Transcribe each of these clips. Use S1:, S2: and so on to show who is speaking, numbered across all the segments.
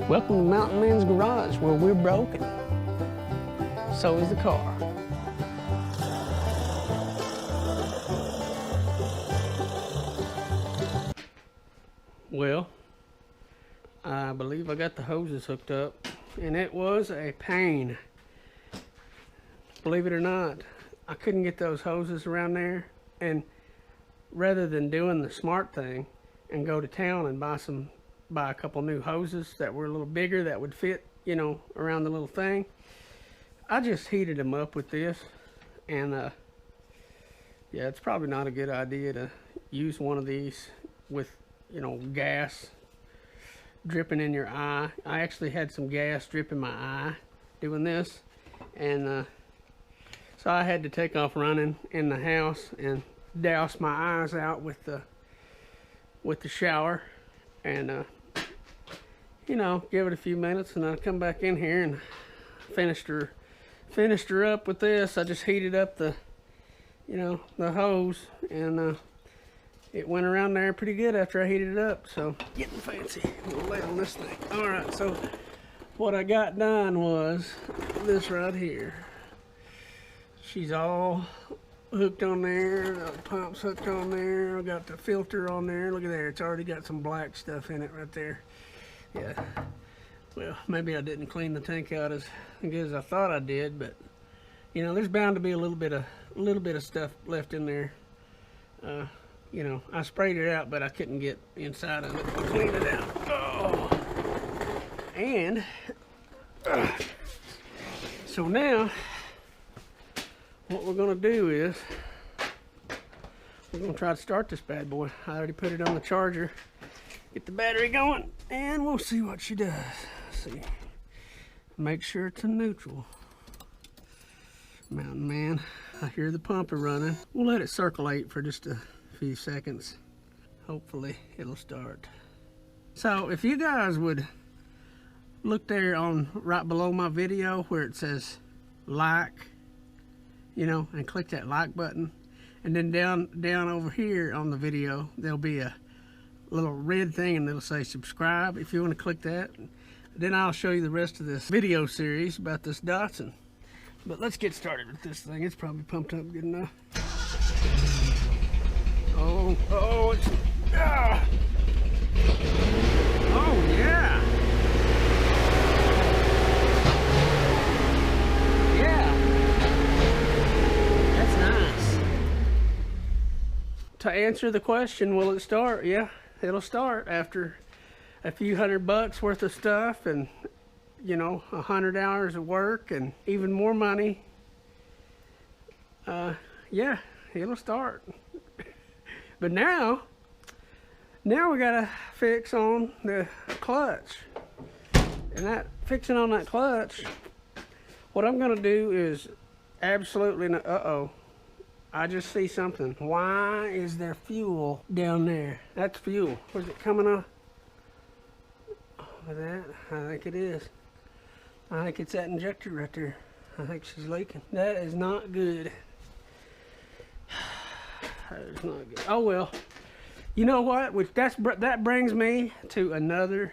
S1: Welcome to Mountain Man's Garage, where we're broken. So is the car. Well, I believe I got the hoses hooked up, and it was a pain. Believe it or not, I couldn't get those hoses around there, and rather than doing the smart thing and go to town and buy a couple new hoses that were a little bigger that would fit, you know, around the little thing, I just heated them up with this. And yeah, it's probably not a good idea to use one of these with, you know, gas dripping in your eye. I actually had some gas drip in my eye doing this, and so I had to take off running in the house and douse my eyes out with the shower, and you know, give it a few minutes, and I come back in here and finished her up with this. I just heated up the, you know, the hose, and it went around there pretty good after I heated it up. So getting fancy. We'll lay on this thing. All right, so what I got done was this right here. She's all hooked on there. The pump's hooked on there. I got the filter on there. Look at there. It's already got some black stuff in it right there. Yeah. Well, maybe I didn't clean the tank out as good as I thought I did, but you know, there's bound to be a little bit of stuff left in there. You know, I sprayed it out, but I couldn't get inside of it to clean it out. Oh. And so now what we're gonna do is we're gonna try to start this bad boy. I already put it on the charger, get the battery going, and we'll see what she does. Let's see, make sure it's in neutral. Mountain Man, I hear the pumper running. We'll let it circulate for just a few seconds. Hopefully it'll start. So if you guys would look there on right below my video where it says like, you know, and click that like button, and then down over here on the video there'll be a little red thing and it'll say subscribe. If you want to click that, then I'll show you the rest of this video series about this Datsun. But let's get started with this thing. It's probably pumped up good enough. Oh, it's, oh yeah. Yeah. That's nice. To answer the question, will it start? Yeah, it'll start after a few $100 worth of stuff, and you know, 100 hours of work and even more money. Yeah, it'll start. But now we gotta fix on the clutch. And that fixing on that clutch, what I'm gonna do is absolutely not, uh-oh, I just see something. Why is there fuel down there? That's fuel. Where's it coming off? Oh, that, I think it is. I think it's that injector right there. I think she's leaking. That is not good. That is not good. Oh well. You know what? That brings me to another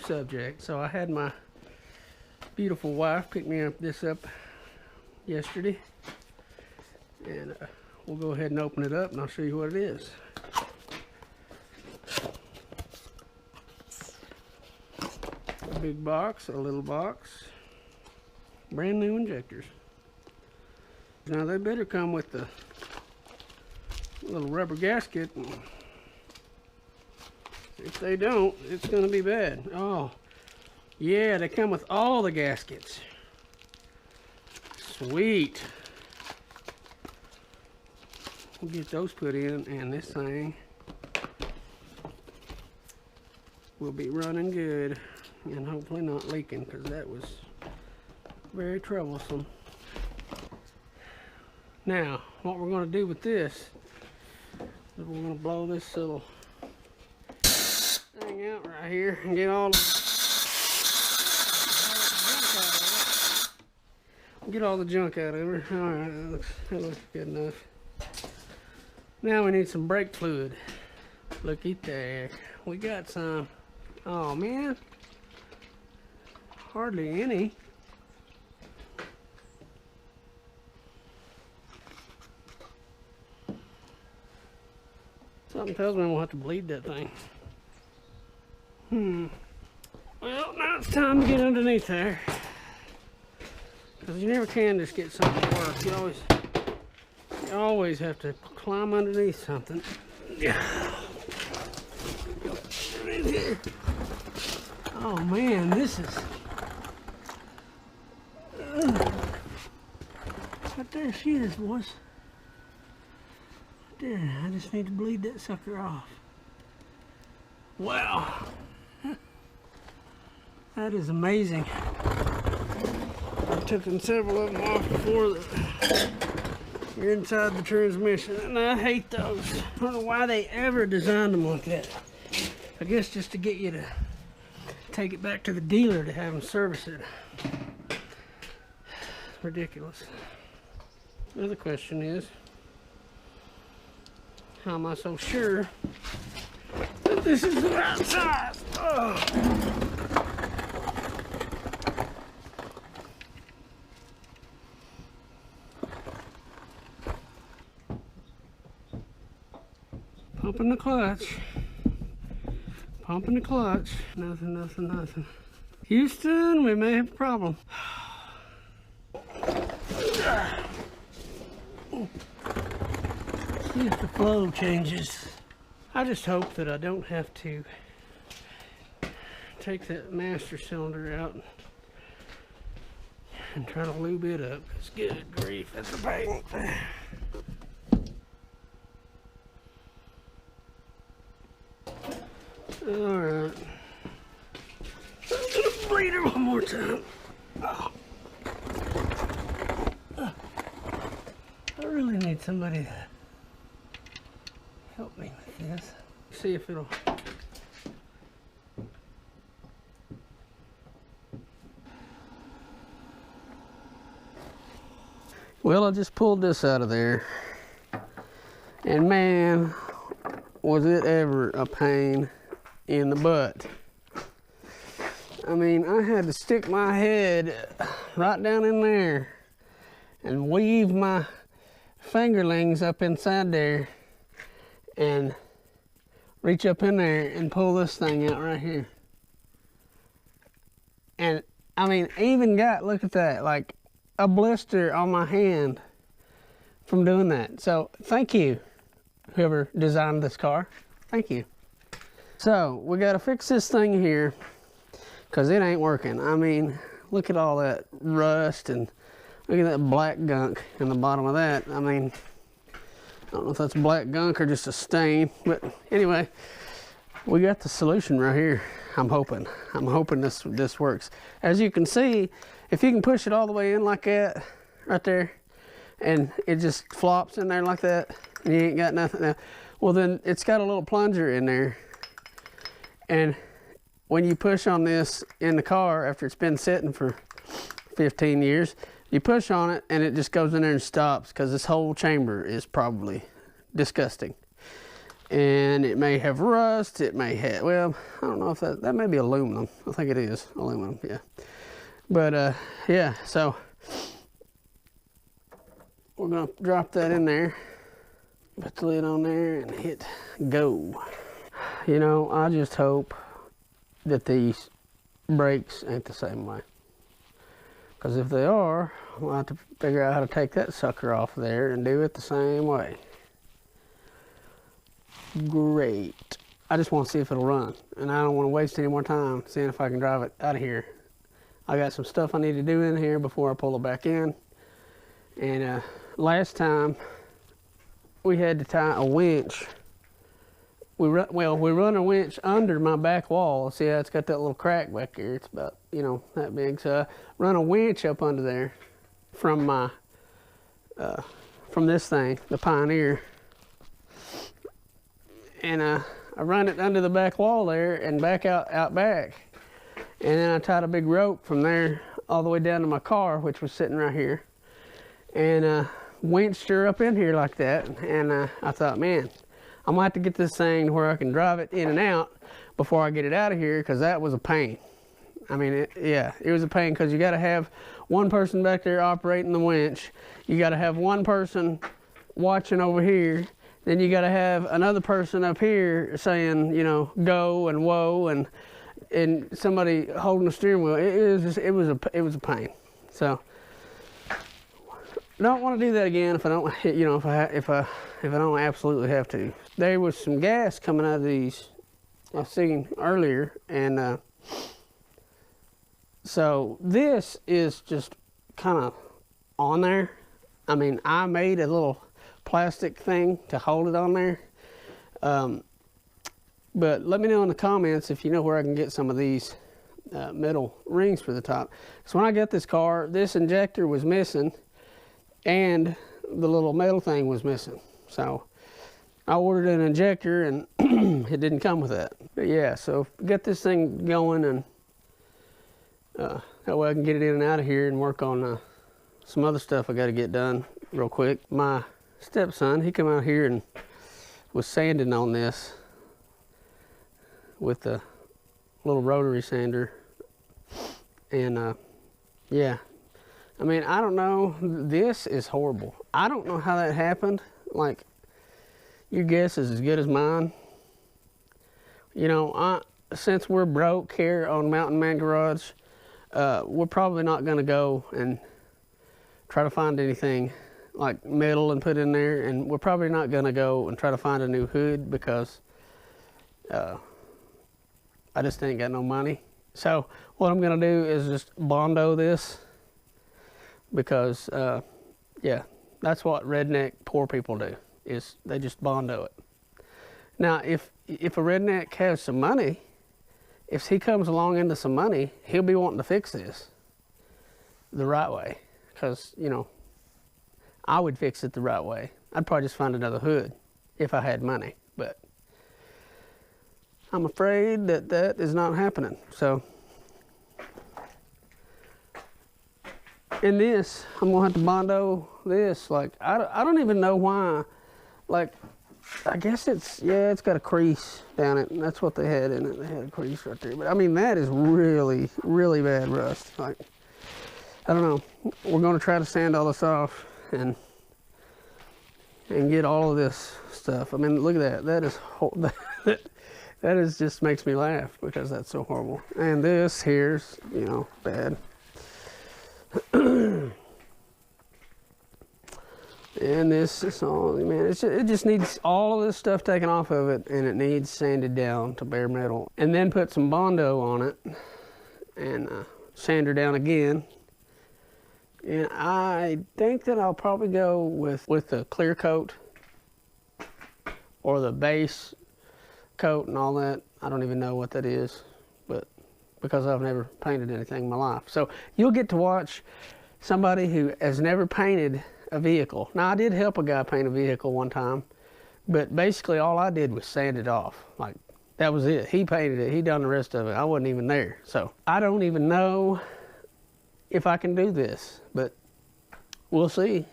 S1: subject. So I had my beautiful wife pick me this up yesterday, and we'll go ahead and open it up, and I'll show you what it is. A big box, a little box, brand new injectors. Now they better come with the little rubber gasket. If they don't, it's gonna be bad. Oh yeah, they come with all the gaskets. Sweet. We'll get those put in, and this thing will be running good and hopefully not leaking, because that was very troublesome. Now, what we're going to do with this is we're going to blow this little thing out right here and get all the junk out of her. All right, that looks good enough. Now we need some brake fluid. Looky there, we got some. Oh man, hardly any. Something tells me I'm gonna have to bleed that thing. Well, now it's time to get underneath there. Because you never can just get something to work. You always have to climb underneath something. Oh man, this is... Right there she is, boys. Right there, I just need to bleed that sucker off. Wow. That is amazing. I've taken several of them off before you're inside the transmission, and I hate those. I don't know why they ever designed them like that. I guess just to get you to take it back to the dealer to have them service it. It's ridiculous. Another question is, how am I so sure that this is the right size? Oh. Pumping the clutch. Pumping the clutch. Nothing, nothing, nothing. Houston, we may have a problem. See if the flow changes. I just hope that I don't have to take that master cylinder out and try to lube it up. It's good grief, that's a pain. Alright. I'm gonna bleed her one more time. Oh. I really need somebody to help me with this. See if it'll... Well, I just pulled this out of there. And man, was it ever a pain in the butt. I mean, I had to stick my head right down in there and weave my fingerlings up inside there and reach up in there and pull this thing out right here. And I mean, even got, look at that, like a blister on my hand from doing that. So thank you, whoever designed this car. Thank you. So we got to fix this thing here because it ain't working. I mean, look at all that rust and look at that black gunk in the bottom of that. I mean, I don't know if that's black gunk or just a stain, but anyway, we got the solution right here. I'm hoping this works. As you can see, if you can push it all the way in like that, right there, and it just flops in there like that, and you ain't got nothing now, well then it's got a little plunger in there. And when you push on this in the car after it's been sitting for 15 years, you push on it and it just goes in there and stops because this whole chamber is probably disgusting. And it may have rust, it may have, well, I don't know if that may be aluminum. I think it is aluminum, yeah. But yeah, so we're gonna drop that in there, put the lid on there and hit go. You know, I just hope that these brakes ain't the same way. Because if they are, we'll have to figure out how to take that sucker off there and do it the same way. Great. I just want to see if it'll run. And I don't want to waste any more time seeing if I can drive it out of here. I got some stuff I need to do in here before I pull it back in. And last time, we had to tie a winch. We run a winch under my back wall. See how it's got that little crack back here? It's about, you know, that big. So I run a winch up under there from my, from this thing, the Pioneer. And I run it under the back wall there and back out back. And then I tied a big rope from there all the way down to my car, which was sitting right here. And winched her up in here like that. And I thought, man, I'm gonna have to get this thing where I can drive it in and out, before I get it out of here, because that was a pain. I mean, it was a pain, because you got to have one person back there operating the winch. You got to have one person watching over here. Then you got to have another person up here saying, you know, go and whoa, and somebody holding the steering wheel. It was a pain. So I don't want to do that again if I don't, you know, if I don't absolutely have to. There was some gas coming out of these I've seen earlier, and so this is just kind of on there. I mean, I made a little plastic thing to hold it on there. But let me know in the comments if you know where I can get some of these metal rings for the top. So when I got this car, this injector was missing and the little metal thing was missing. So I ordered an injector and it didn't come with that. But yeah, so get this thing going, and that way I can get it in and out of here and work on some other stuff I got to get done real quick. My stepson, he come out here and was sanding on this with a little rotary sander, and yeah, I mean, I don't know, this is horrible. I don't know how that happened. Like, your guess is as good as mine. You know, since we're broke here on Mountain Man Garage, we're probably not going to go and try to find anything like metal and put in there, and we're probably not going to go and try to find a new hood, because I just ain't got no money. So what I'm going to do is just Bondo this, because yeah, that's what redneck poor people do, is they just Bondo it. Now if a redneck has some money, if he comes along into some money, he'll be wanting to fix this the right way, because, you know, I would fix it the right way. I'd probably just find another hood if I had money, but I'm afraid that that is not happening. So in this, I'm gonna have to Bondo this. Like, I don't even know why. Like, I guess it's, yeah, it's got a crease down it, and that's what they had in it. They had a crease right there. But I mean, that is really, really bad rust. Like, I don't know. We're gonna try to sand all this off and get all of this stuff. I mean, look at that. That is that is just makes me laugh, because that's so horrible. And this here's, you know, bad. And this is all, man, it just needs all of this stuff taken off of it, and it needs sanded down to bare metal, and then put some Bondo on it and sand her down again. And I think that I'll probably go with the clear coat or the base coat and all that. I don't even know what that is, but because I've never painted anything in my life. So you'll get to watch somebody who has never painted a vehicle. Now, I did help a guy paint a vehicle one time, but basically all I did was sand it off. Like, that was it. He painted it. He done the rest of it. I wasn't even there. So I don't even know if I can do this, but we'll see.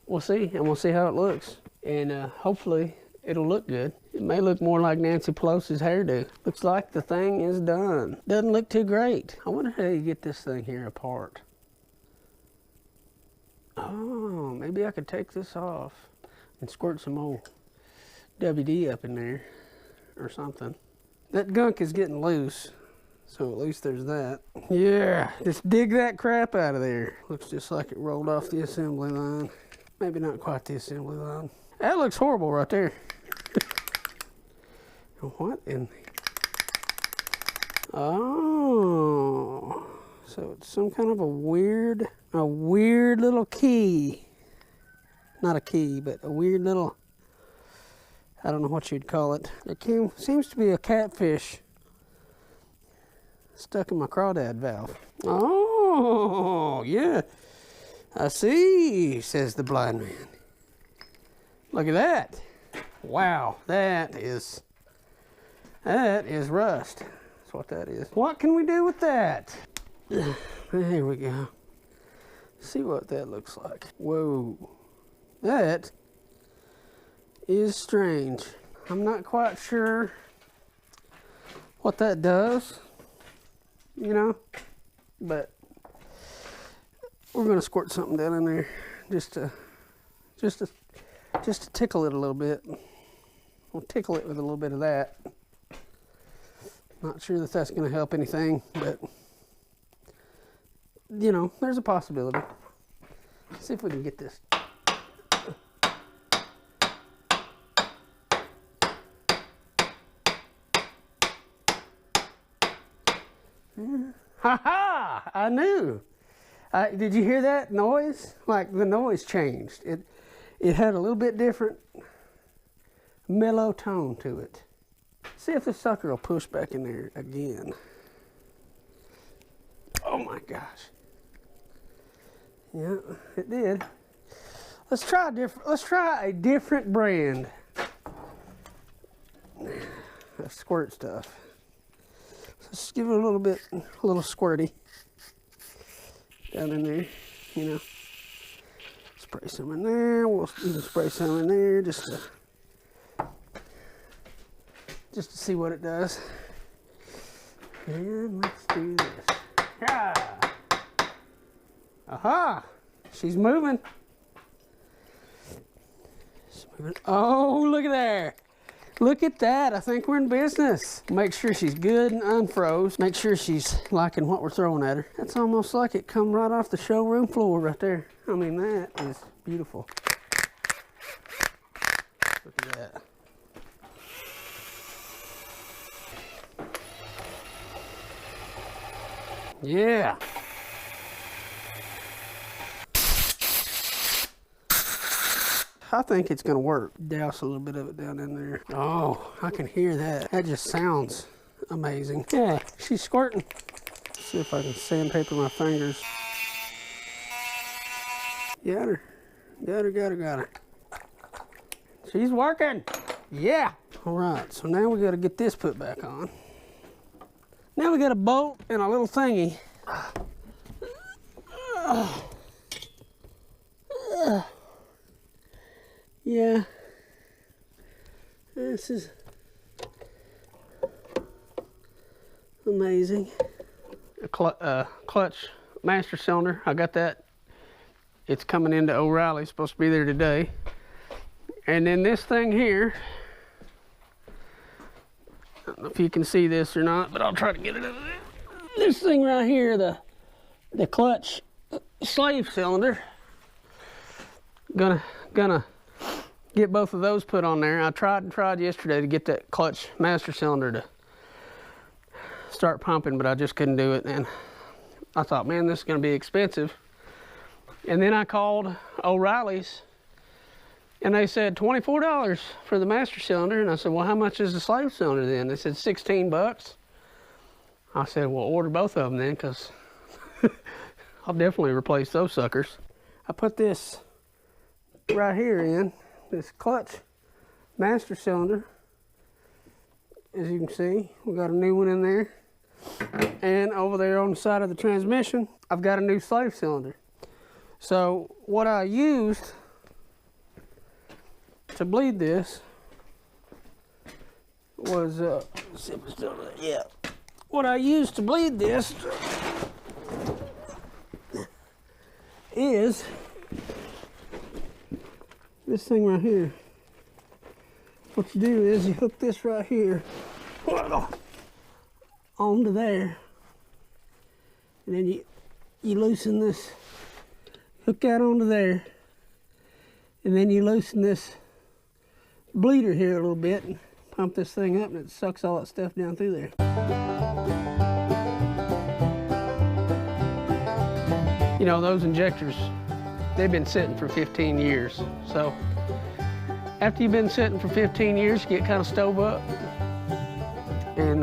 S1: We'll see, and we'll see how it looks. And hopefully it'll look good. It may look more like Nancy Pelosi's hairdo. Looks like the thing is done. Doesn't look too great. I wonder how you get this thing here apart. Oh, maybe I could take this off and squirt some old WD up in there or something. That gunk is getting loose, so at least there's that. Yeah, just dig that crap out of there. Looks just like it rolled off the assembly line. Maybe not quite the assembly line. That looks horrible right there. What in the... Oh, so it's some kind of a weird little key. Not a key, but a weird little, I don't know what you'd call it. It seems to be a catfish stuck in my crawdad valve. Oh, yeah. I see, says the blind man. Look at that. Wow, that is rust. That's what that is. What can we do with that? There we go. See what that looks like. Whoa. That is strange. I'm not quite sure what that does, you know, but we're gonna squirt something down in there just to tickle it a little bit. We'll tickle it with a little bit of that. Not sure that that's gonna help anything, but you know, there's a possibility. Let's see if we can get this. Ha ha! I knew. Did you hear that noise? Like the noise changed. It had a little bit different mellow tone to it. See if this sucker will push back in there again. Oh my gosh. Yeah, it did. Let's try a different brand of squirt stuff. Let's give it a little squirty down in there, you know. Spray some in there. We'll even spray some in there just to see what it does. And let's do this. Yeah. Aha! She's moving. She's moving. Oh, look at there. Look at that. I think we're in business. Make sure she's good and unfroze. Make sure she's liking what we're throwing at her. That's almost like it come right off the showroom floor right there. I mean, that is beautiful. Look at that. Yeah. I think it's gonna work. Douse a little bit of it down in there. Oh, I can hear that. That just sounds amazing. Yeah, she's squirting. Let's see if I can sandpaper my fingers. Got her. Got her. She's working. Yeah. All right, so now we gotta get this put back on. Now we got a bolt and a little thingy. Yeah, this is amazing. A clutch master cylinder, I got that. It's coming into O'Reilly, supposed to be there today. And then this thing here, I don't know if you can see this or not, but I'll try to get it over there. This thing right here, the clutch slave cylinder, gonna get both of those put on there. I tried yesterday to get that clutch master cylinder to start pumping, but I just couldn't do it. And I thought, man, this is gonna be expensive. And then I called O'Reilly's and they said $24 for the master cylinder. And I said, well, how much is the slave cylinder then? They said 16 bucks. I said, well, order both of them then, because I'll definitely replace those suckers. I put this right here in, this clutch master cylinder. As you can see, we got a new one in there. And over there on the side of the transmission, I've got a new slave cylinder. So what I used to bleed this was, let's see if it's still there. Yeah. What I used to bleed this is this thing right here. What you do is you hook this right here onto there, and then you loosen this, hook that onto there, and then you loosen this bleeder here a little bit and pump this thing up, and it sucks all that stuff down through there. You know, those injectors, they've been sitting for 15 years. So after you've been sitting for 15 years, you get kind of stove up and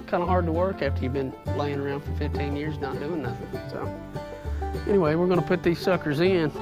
S1: kind of hard to work after you've been laying around for 15 years not doing nothing. So anyway, we're gonna put these suckers in.